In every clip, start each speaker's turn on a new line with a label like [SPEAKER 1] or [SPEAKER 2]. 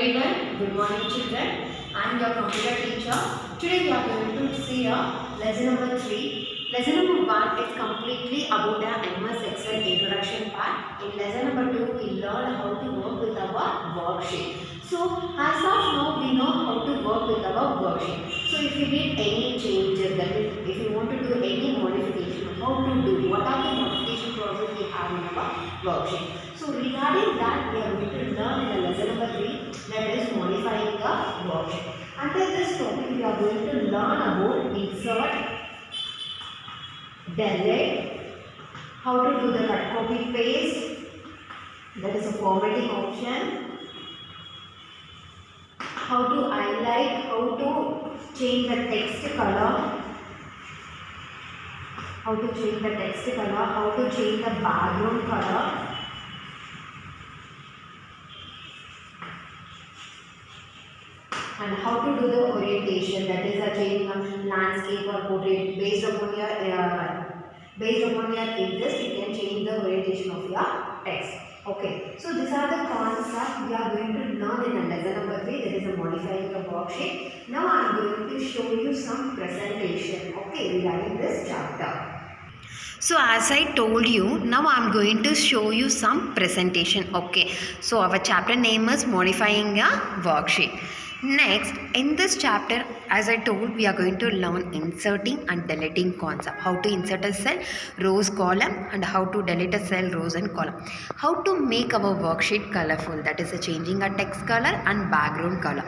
[SPEAKER 1] everyone, good morning children. I am your computer teacher. Today we are going to see lesson number 3. Lesson number 1 is completely about the MS Excel introduction part. In lesson number 2 we learn how to work with our worksheet. So as of now we know how to work with our worksheet. So if you need any changes, that is if you want to do any modification, how to do, what are the modification process we have in our worksheet. So regarding that, we are going to learn in the lesson number 3, that is modifying the worksheet. Under this topic, we are going to learn about insert, delete, how to do the cut, copy, paste, that is a formatting option, how to highlight, how to change the text color, how to change the text color, how to change the background color, and how to do the orientation, that is a change of landscape or portrait based upon your interest. You can change the orientation of your text. Okay, so these are the concepts we are going to learn in the lesson number 3, that is a modifying the worksheet. Now I am going to show you some presentation, okay, regarding this chapter. So as I told you, now I am going to show you some presentation. Okay, so our chapter name is modifying a worksheet. Next, in this chapter, as I told, we are going to learn inserting and deleting concept. How to insert a cell, rows, column, and how to delete a cell, rows and column. How to make our worksheet colorful, that is a changing a text color and background color.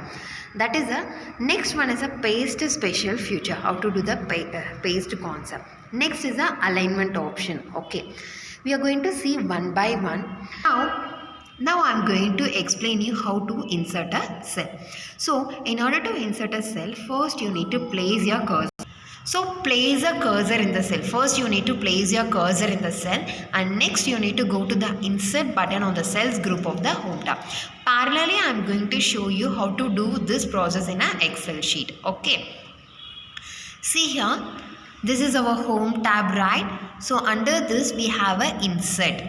[SPEAKER 1] That is a next one is a paste special feature. How to do the paste concept. Next is a alignment option. Okay, we are going to see one by one. Now I am going to explain you how to insert a cell. So in order to insert a cell, first you need to place your cursor. So place a cursor in the cell. First you need to place your cursor in the cell, and next you need to go to the insert button on the cells group of the home tab. Parallelly I am going to show you how to do this process in an Excel sheet. Okay. See here, this is our home tab, right? So under this we have a insert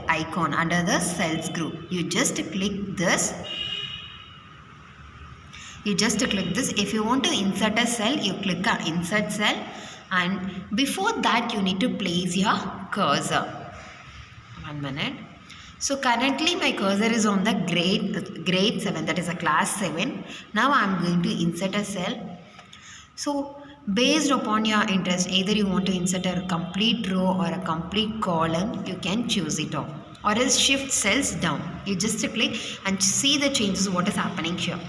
[SPEAKER 1] icon under the cells group. You just click this. If you want to insert a cell, you click on insert cell, and before that you need to place your cursor. 1 minute. So currently my cursor is on the grade 7, that is a class 7. Now I am going to insert a cell. So based upon your interest, either you want to insert a complete row or a complete column, you can choose it off, or else shift cells down. You just click and see the changes what is happening here.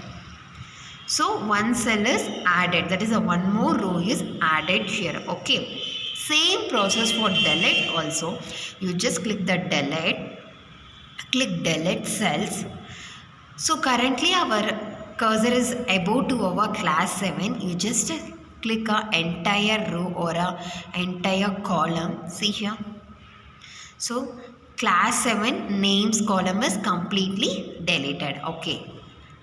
[SPEAKER 1] So one cell is added, that is a one more row is added here. Okay, same process for delete also. You just click the delete, click delete cells. So currently our cursor is above to our class 7. You just click a entire row or a entire column. See here. So class 7 names column is completely deleted. Okay,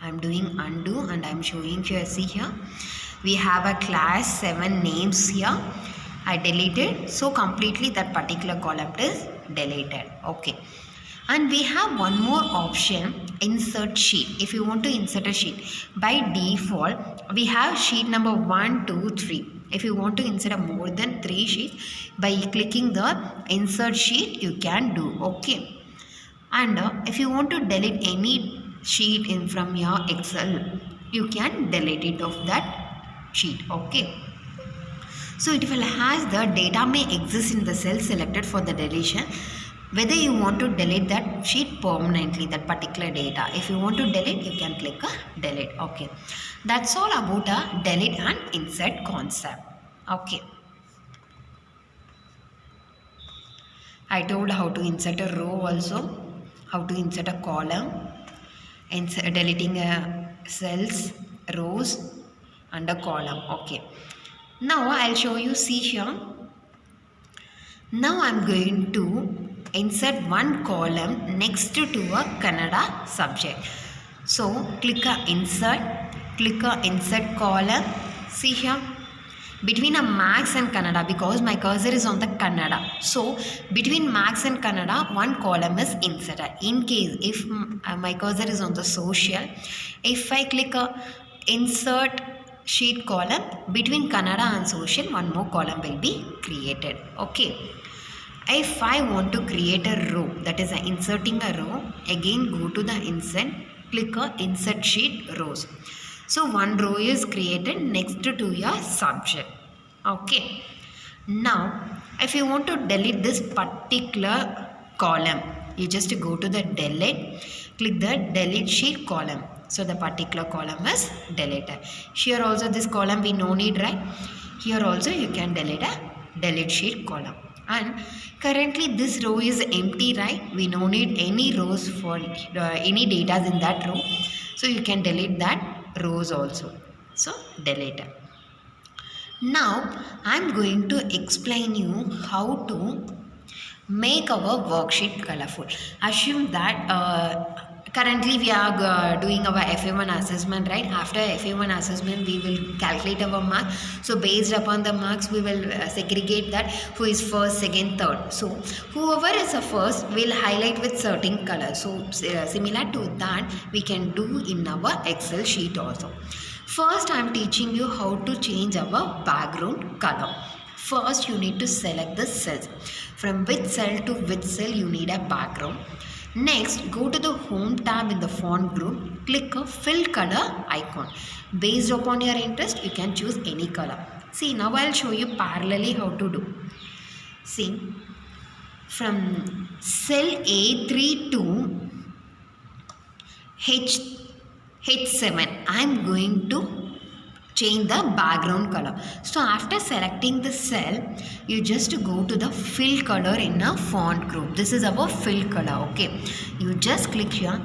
[SPEAKER 1] I am doing undo and I am showing here. See here, we have a class 7 names here. I deleted, so completely that particular column is deleted. Okay, and we have one more option, insert sheet. If you want to insert a sheet, by default we have sheet number 1, 2, 3. If you want to insert more than 3 sheets, by clicking the insert sheet you can do. Okay, and if you want to delete any sheet in from your Excel, you can delete it off that sheet. Okay, so it will has the data may exist in the cell selected for the deletion, whether you want to delete that sheet permanently, that particular data. If you want to delete, you can click a delete. Okay, that's all about a delete and insert concept. Okay, I told how to insert a row also, how to insert a column, deleting cells, rows and a column. Okay, now I'll show you. See here, now I'm going to insert one column next to a Kannada subject. So click a insert column. See here, between a Max and Kannada, because my cursor is on the Kannada. So between Max and Kannada, one column is inserted. In case if my cursor is on the social, if I click a insert sheet column, between Kannada and social, one more column will be created. Okay. If I want to create a row, that is inserting a row, again go to the insert, click a insert sheet rows. So one row is created next to your subject. Okay. Now, if you want to delete this particular column, you just go to the delete, click the delete sheet column. So the particular column is deleted. Here also this column we no need, right? Here also you can delete a delete sheet column. And currently this row is empty, right? We no need any rows for any data in that row. So you can delete that rows also. So delete it. Now I am going to explain you how to make our worksheet colorful. Assume that currently we are doing our FA1 assessment, right? After FA1 assessment we will calculate our marks. So based upon the marks we will segregate that who is first, second, third. So whoever is a first will highlight with certain color. So similar to that we can do in our Excel sheet also. First I am teaching you how to change our background color. First you need to select the cells. From which cell to which cell you need a background. Next, go to the home tab in the font group, click a fill color icon. Based upon your interest, you can choose any color. See, now I'll show you parallelly how to do. See, from cell A3 to H7, I'm going to change the background color. So after selecting the cell, you just go to the fill color in a font group. This is our fill color. Okay, you just click here.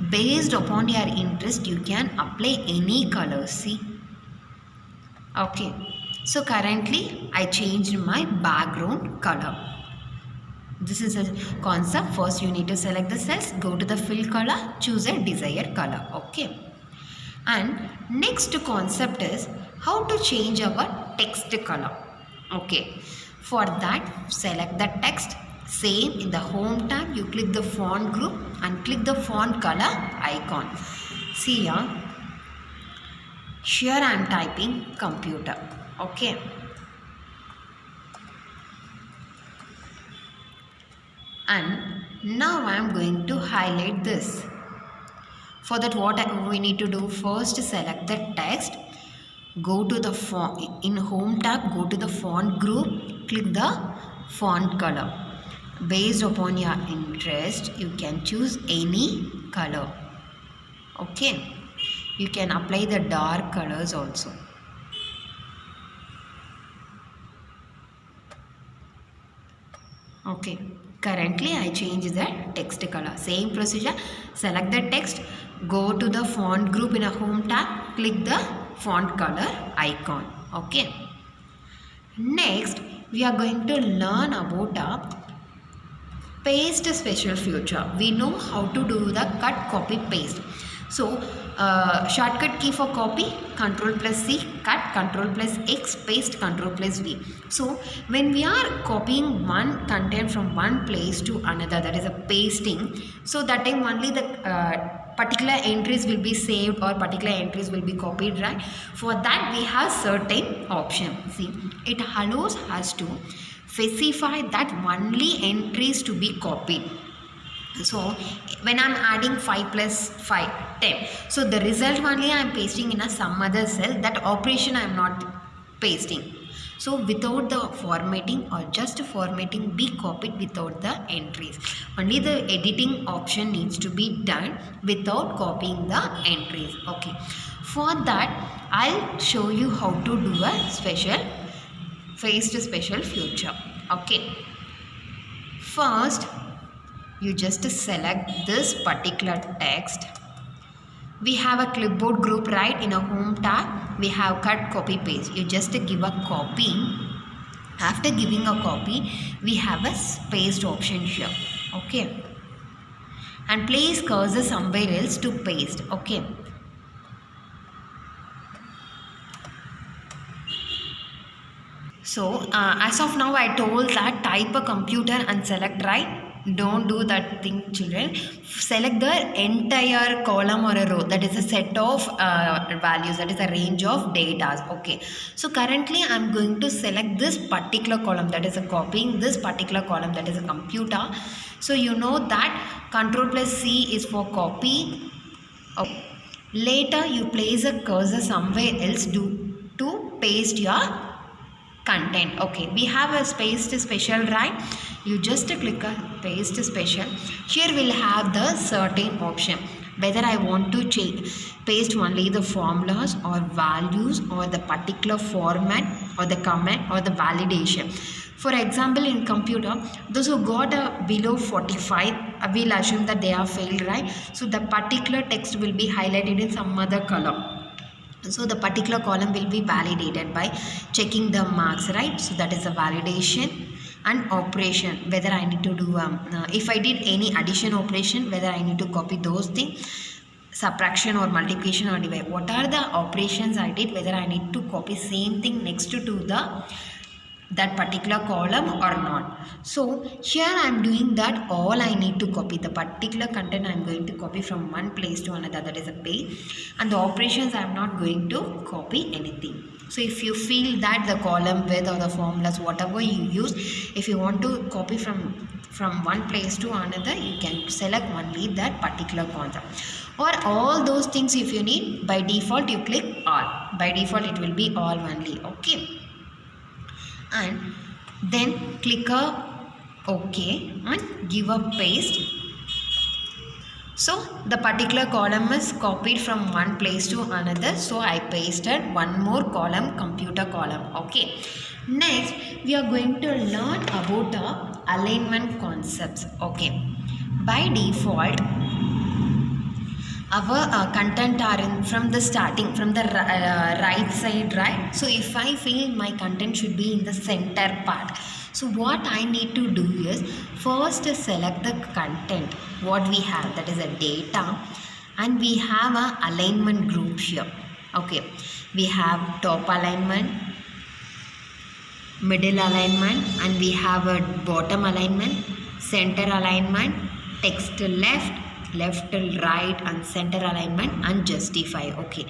[SPEAKER 1] Based upon your interest, you can apply any color. See, okay, so currently I changed my background color. This is a concept. First you need to select the cells, go to the fill color, choose a desired color. Okay. And next concept is how to change our text color. Okay, for that select the text. Same in the home tab, you click the font group and click the font color icon. See here I am typing computer. Okay, and now I am going to highlight this. For that what we need to do, first select the text, go to the font, in home tab go to the font group, click the font color. Based upon your interest you can choose any color. Okay, you can apply the dark colors also. Okay, currently I change the text color. Same procedure, select the text, go to the font group in a home tab, click the font color icon. Okay, next we are going to learn about a paste special feature. We know how to do the cut, copy, paste. So shortcut key for copy, Ctrl plus C, cut, Ctrl plus X, paste, Ctrl plus V. So when we are copying one content from one place to another, that is a pasting, so that time only the particular entries will be saved or particular entries will be copied, right? For that we have certain option. See, it allows us to specify that only entries to be copied. So when I am adding 5 plus 5, 10. So the result only I am pasting in a some other cell. That operation I am not pasting. So without the formatting or just formatting be copied without the entries. Only the editing option needs to be done without copying the entries. Okay. For that I'll show you how to do a special special feature. Okay. First you just select this particular text. We have a clipboard group, right? In a home tab we have cut, copy, paste. You just give a copy. After giving a copy we have a paste option here. Okay, and place cursor somewhere else to paste. Okay, So as of now I told that type a computer and select right. Don't do that thing, children. Select the entire column or a row, that is a set of values, that is a range of data. Okay, so currently I'm going to select this particular column, that is a copying this particular column, that is a computer. So you know that control plus C is for copy. Okay. Later you place a cursor somewhere else to paste your content. Okay, we have a paste special, right? You just click a paste special. Here we'll have the certain option whether I want to paste only the formulas or values or the particular format or the comment or the validation. For example, in computer, those who got a below 45, we'll assume that they are failed, right? So the particular text will be highlighted in some other color. So the particular column will be validated by checking the marks, right? So that is a validation. And operation, whether I need to do if I did any addition operation, whether I need to copy those things, subtraction or multiplication or divide, what are the operations I did, whether I need to copy same thing next to the that particular column or not. So here I am doing that all I need to copy the particular content. I am going to copy from one place to another, that is a page, and the operations I am not going to copy anything. So if you feel that the column width or the formulas, whatever you use, if you want to copy from one place to another, you can select only that particular concept. Or all those things if you need, by default you click all. By default it will be all only. Okay, and then click a OK and give a paste. So the particular column is copied from one place to another, so I pasted one more column, computer column. Okay, next we are going to learn about alignment concepts. Okay, by default our content are in from the starting, from the right side, right? So if I feel my content should be in the center part, so what I need to do is first select the content what we have, that is a data, and we have a alignment group here. Okay, we have top alignment, middle alignment, and we have a bottom alignment, center alignment, text left to right, and center alignment, and justify. Okay,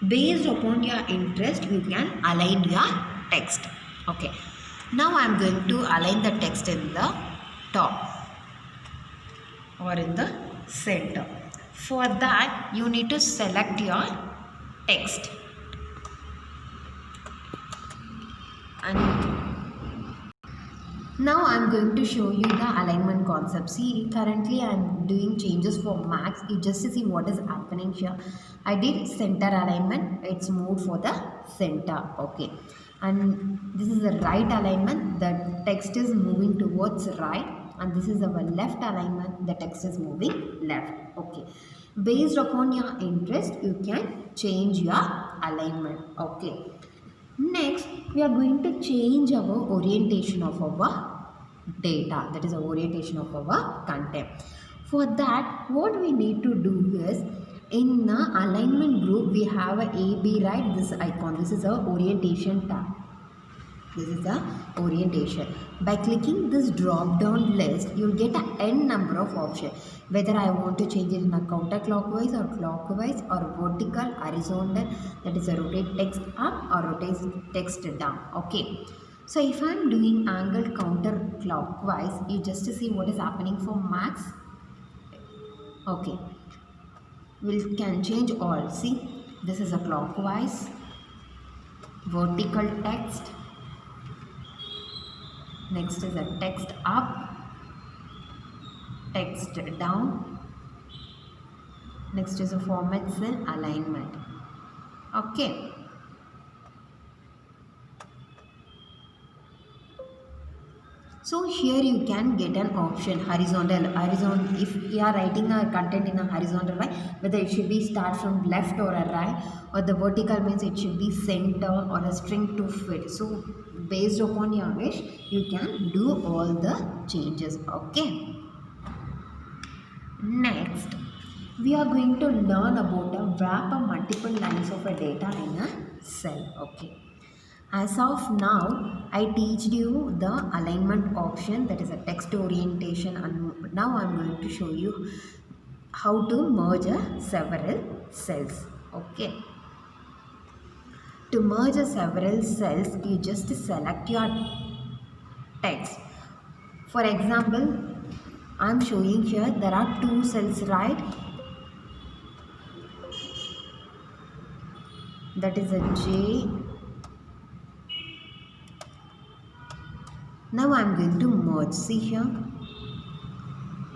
[SPEAKER 1] based upon your interest you can align your text. Okay, now I am going to align the text in the top or in the center. For that you need to select your text, and now I am going to show you the alignment concept. See, currently I am doing changes for Max. You just to see what is happening here. I did center alignment. It's moved for the center. Okay, and this is the right alignment. The text is moving towards right, and this is our left alignment. The text is moving left. Okay, based upon your interest you can change your alignment. Okay, next we are going to change our orientation of our data, that is the orientation of our content. For that what we need to do is, in the alignment group we have a AB, right? This icon, this is our orientation tab. This is the orientation. By clicking this drop down list, you will get an n number of options. Whether I want to change it in a counterclockwise or clockwise or vertical, horizontal, that is a rotate text up or rotate text down. Okay. So if I am doing angle counterclockwise, you just see what is happening for Max. Okay. We can change all. See, this is a clockwise, vertical text. Next is a text up, text down. Next is a format cell alignment. Okay. So here you can get an option horizontal. If you are writing a content in a horizontal way, whether it should be start from left or a right, or the vertical means it should be center or a string to fit. So based upon your wish, you can do all the changes. Okay. Next, we are going to learn about a wrap a multiple lines of a data in a cell. Okay. As of now, I teach you the alignment option, that is a text orientation, and now I'm going to show you how to merge several cells. Okay. To merge several cells, you just select your text. For example, I'm showing here there are two cells, right? That is a J. Now I'm going to merge. See here,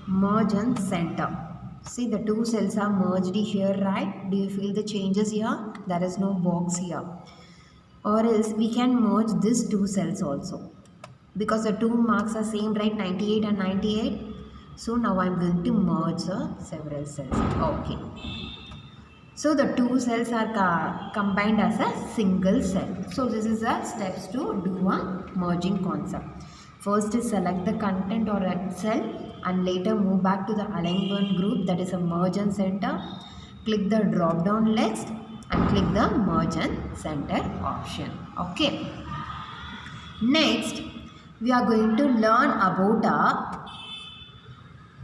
[SPEAKER 1] merge and center. See, the two cells are merged here, right? Do you feel the changes here? There is no box here. Or else we can merge these two cells also, because the two marks are same, right? 98 and 98. So now I'm going to merge several cells. Okay. So the two cells are combined as a single cell. So this is the steps to do a merging concept. First is select the content or a cell and later move back to the alignment group, that is a merge and center. Click the drop down list and click the merge and center option. Okay. Next, we are going to learn about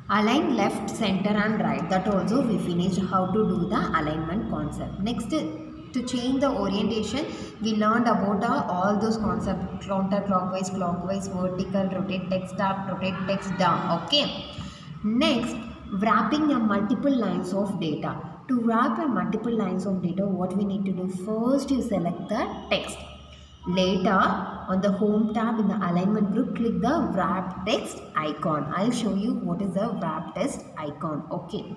[SPEAKER 1] align left, center and right. That also we finished how to do the alignment concept. Next, to change the orientation, we learned about all those concepts: counterclockwise, clockwise, vertical, rotate text up, rotate text down. Okay. Next, wrapping a multiple lines of data. To wrap a multiple lines of data, what we need to do? First, you select the text. Later, on the home tab in the alignment group, click the wrap text icon. I'll show you what is the wrap text icon. Okay.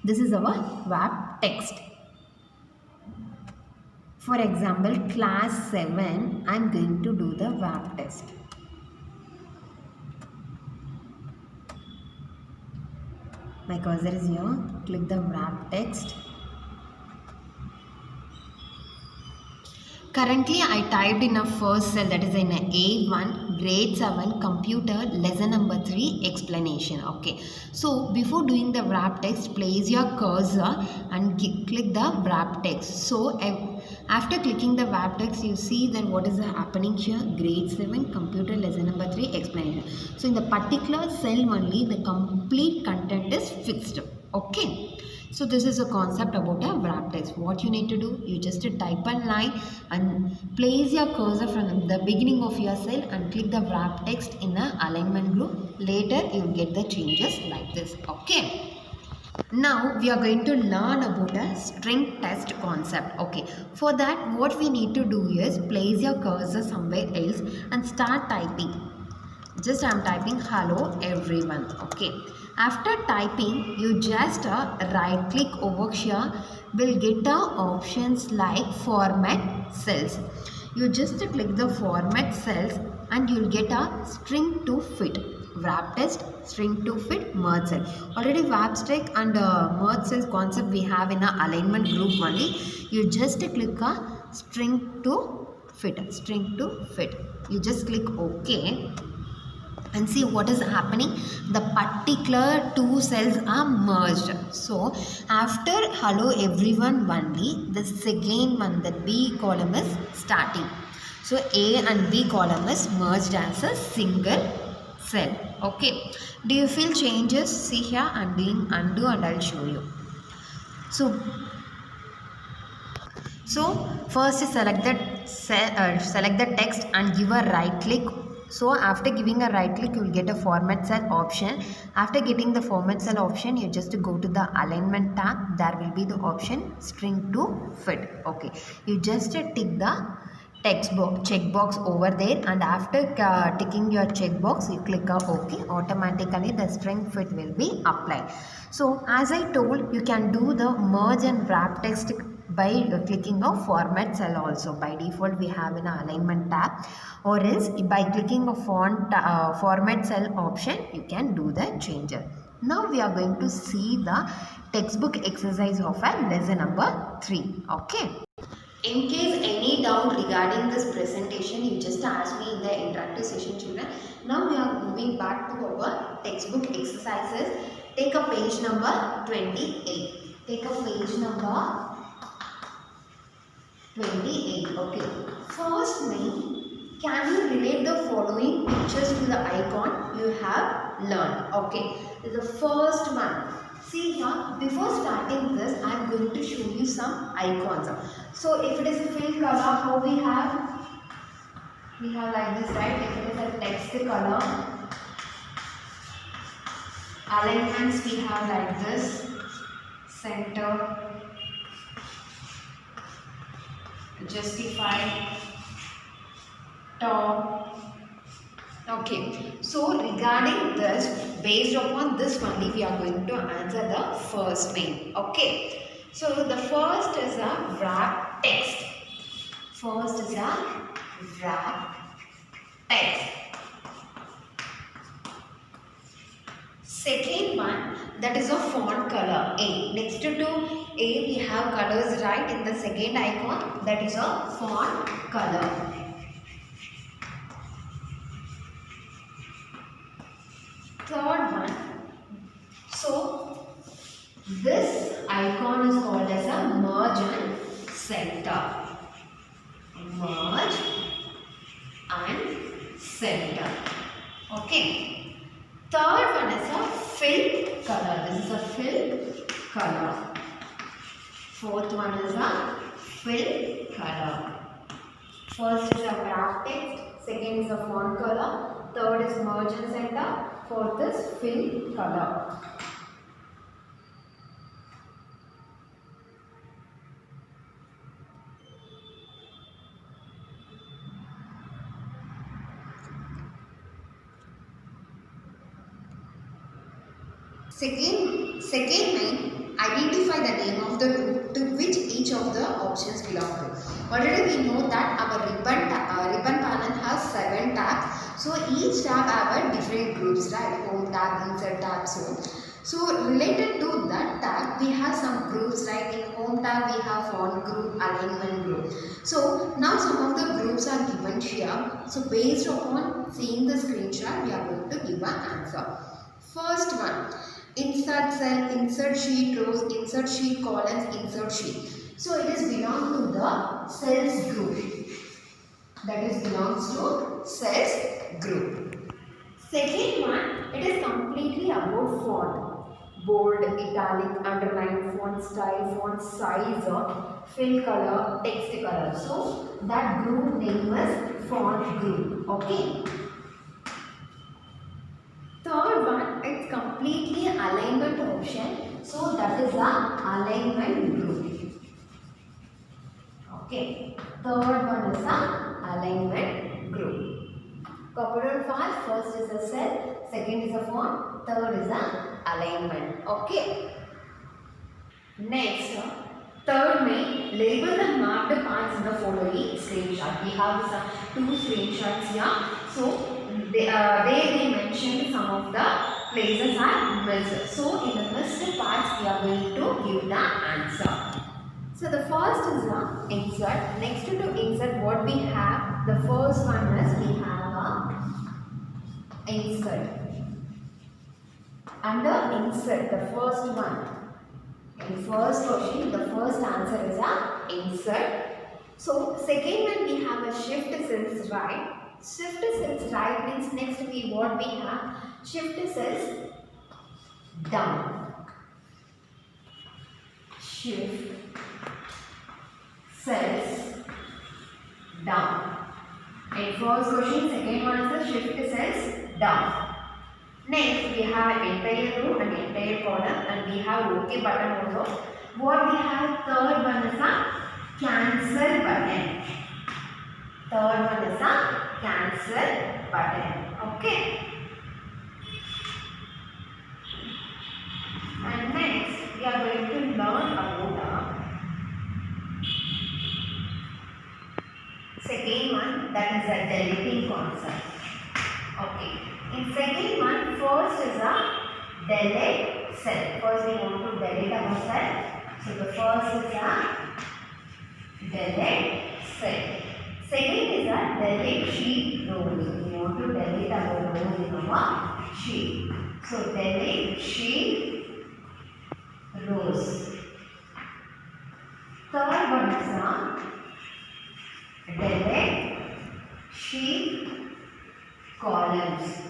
[SPEAKER 1] This is our wrap text. For example, class 7, I'm going to do the wrap test. My cursor is here. Click the wrap text. Currently, I typed in a first cell, that is in a A1, grade 7, computer, lesson number 3, explanation. Okay. So, before doing the wrap text, place your cursor and click the wrap text. So, after clicking the wrap text, you see that what is happening here? Grade 7, computer, lesson number 3, explanation. So, in the particular cell only, the complete content is fixed. Okay. So this is a concept about a wrap text. What you need to do, you just type a line and place your cursor from the beginning of your cell and click the wrap text in the alignment group. Later you will get the changes like this. Okay. Now we are going to learn about a string test concept. Okay. For that, what we need to do is place your cursor somewhere else and start typing. Just I am typing hello everyone. Okay. After typing, you just right click over here, will get options like format cells. You just click the format cells and you'll get a string to fit. Wrap test, string to fit, merge cell. Already wrap stack and merge cells concept we have in a alignment group only. You just click a string to fit, string to fit. You just click OK. And see what is happening. The particular two cells are merged. So after hello everyone only, the second one, the B column is starting. So A and B column is merged as a single cell. Okay. Do you feel changes? See here, I'm doing undo and I'll show you. So first select the cell, select the text and give a right click. So after giving a right click, you will get a format cell option. After getting the format cell option, you just go to the alignment tab. There will be the option string to fit. Okay. You just tick the text box, checkbox over there, and after ticking your checkbox, you click on OK. Automatically the string fit will be applied. So as I told, you can do the merge and wrap text by clicking a format cell also. By default we have an alignment tab, or else by clicking a format cell option you can do the changes. Now we are going to see the textbook exercise of a lesson number 3. Okay. In case any doubt regarding this presentation, you just ask me in the interactive session, children. Now we are moving back to our textbook exercises. Take a page number 28. Take a page number 28. Okay. first main, can you relate the following pictures to the icon you have learned? Okay, the first one. See here, before starting this, I am going to show you some icons. So if it is a fill color, how we have? We have like this, right? If it is a text color, alignments we have like this, center, justify, top. Okay, so regarding this, based upon this only we are going to answer the first main. Okay, so the first is a wrap text. First is a wrap text. Second one, that is a font color A. Next to A we have colors, right, in the second icon, that is a font color. Third one, so this icon is called as a merge and center. Merge and center. Okay. Third one is a fill color. This is a fill color. Fourth one is a fill color. First is a wrap text. Second is a font color. Third is merge and center. Fourth is fill color. Second main, identify the name of the group to which each of the options belong to. Already we know that our ribbon panel has 7 tabs. So each tab have a different groups, right? Home tab, insert tab, so on. So related to that tab, we have some groups, right? In home tab we have font group, alignment group. So now some of the groups are given here. So based upon seeing the screenshot, we are going to give an answer. First one, insert cell, insert sheet, rows, insert sheet, columns, insert sheet. So it is belong to the cells group. That is belongs to cells group. Second one, it is completely about font. Bold, italic, underline, font style, font size, fill color, text color. So that group name is font group. Okay. Third one, it's completely alignment option. So that is the alignment group. Okay. Third one is the alignment group. Copied fast, first is a cell, second is a font, third is a alignment. Okay. Next, third main, label the marked parts in the following screenshot. We have some 2 screenshots here. So they mentioned some of the places are missed. So in the missed parts, we are going to give the answer. So the first is the insert. Next to insert, what we have, the first one is we have a insert. Under insert, the first one, in first question, the first answer is a insert. So second one, we have a shift cells right. Shift cells right means next what we have, shift cells down. Shift cells down. In first question, second one is the shift cells down. Next, we have entire row and entire column, and we have OK button also. What we have, third one is a cancel button. Third one is a cancel button. Okay. And next, we are going to learn about second one, that is a deleting concept. Okay. In second one, first is a delete cell. First we want to delete our cell. So the first is a delete cell. Second is a delete sheet rows. We want to delete our rows in our sheet. So delete sheet rows. Third one is a delete sheet columns.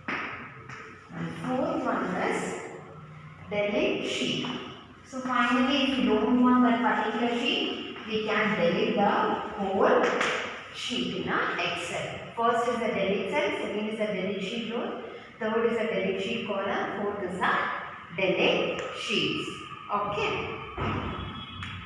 [SPEAKER 1] And fourth one is delete sheet. So finally, if you don't want that particular sheet, we can delete the whole sheet in our Excel. First is the delete cell, second is the delete sheet row, third is the delete sheet column, fourth is the delete sheets. Okay.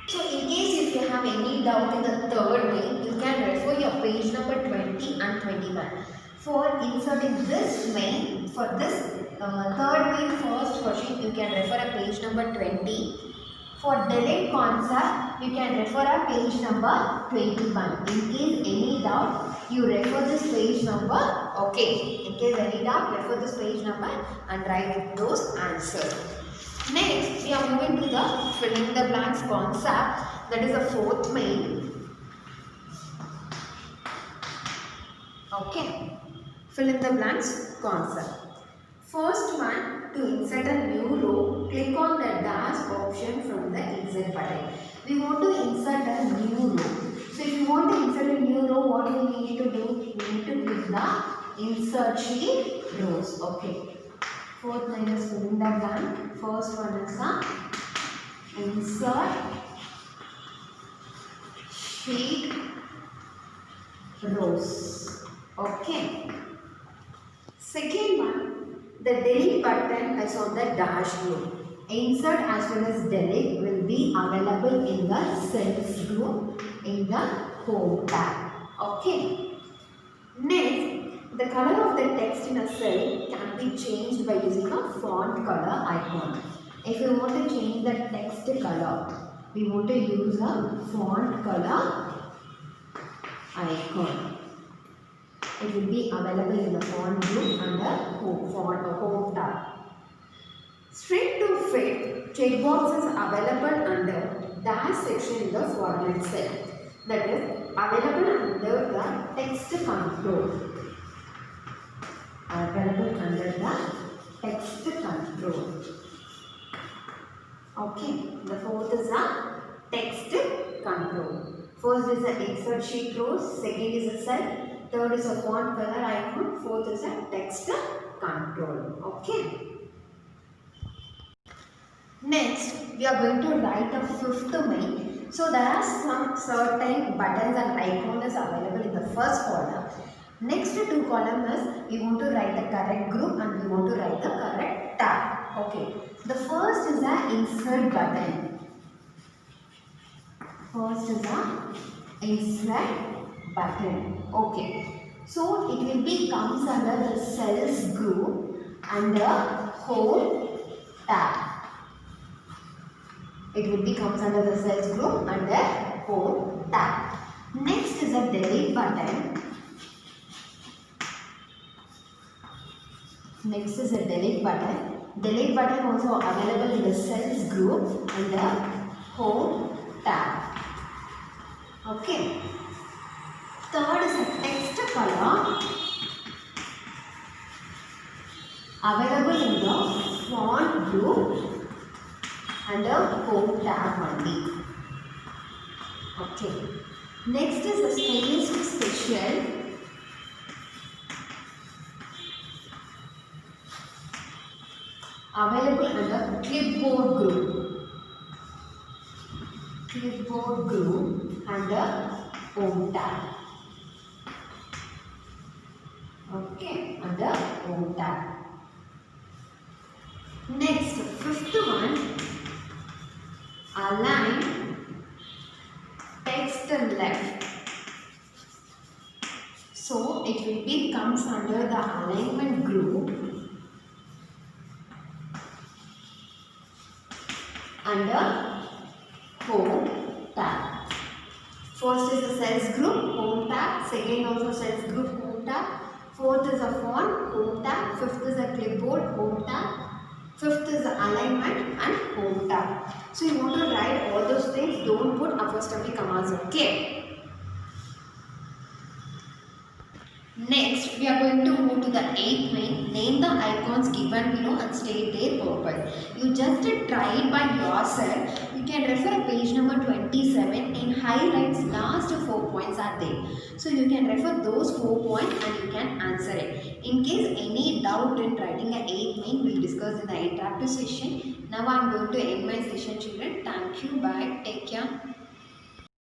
[SPEAKER 1] So in case if you have any doubt in the third main, you can refer your page number 20 and 21. For inserting this main, for this third main first question, you can refer a page number 20. For delete concept, you can refer a page number 21. In case any doubt, you refer this page number. Okay. In case any doubt, refer this page number and write those answers. Next, we are moving to the filling the blanks concept. That is the fourth main. Okay. Fill in the blanks concept. First one, to insert a new row, click on the dash option from the insert button. We want to insert a new row. So if you want to insert a new row, what do we need to do? We need to click the insert sheet rows. Okay. Fourth line is filling the blank. First one is the insert sheet rows. Okay. Second one, the delete button is on the dashboard. Insert as well as delete will be available in the cells group in the home tab. Okay. Next, the color of the text in a cell can be changed by using a font color icon. If you want to change the text color, we want to use a font color icon. It will be available in the font group under home tab. Straight to fit checkbox is available under dash section in the format cell. That is available under the text control. Available under the text control. Okay, the fourth is the text control. First is the insert sheet rows, second is a cell, third is a font color icon, fourth is a text control. Okay. Next, we are going to write a fifth main. So there are some certain buttons and icons available in the first column. Next two columns is we want to write the correct group and we want to write the correct tab. Okay. The first is the insert button. First is the insert button. Okay. So it will be comes under the cells group under home tab. It will be comes under the cells group under home tab. Next is a delete button. Next is a delete button. Delete button also available in the cells group under home tab. Okay. Third is a text color available in the font group under home tab only. Okay. Next is the space special available under clipboard group. Clipboard group under home tab. Okay, under home tab. Next, fifth one, align text left. So it will be comes under the alignment group under home tab. First is the cells group, home tab. Second also cells group, home tab. Fourth is a font, home tab. Fifth is a clipboard, home tab. Fifth is the alignment and home tab. So you want to write all those things. Don't put apostrophe commas. Okay. Next, we are going to move to the 8th main. Name the icons given below and state their purpose. You just try it by yourself. You can refer page number 27 in highlights last 4 points are there. So you can refer those 4 points and you can answer it. In case any doubt in writing a 8 main, we'll discuss in the interactive session. Now I'm going to end my session, children. Thank you. Bye. Take care.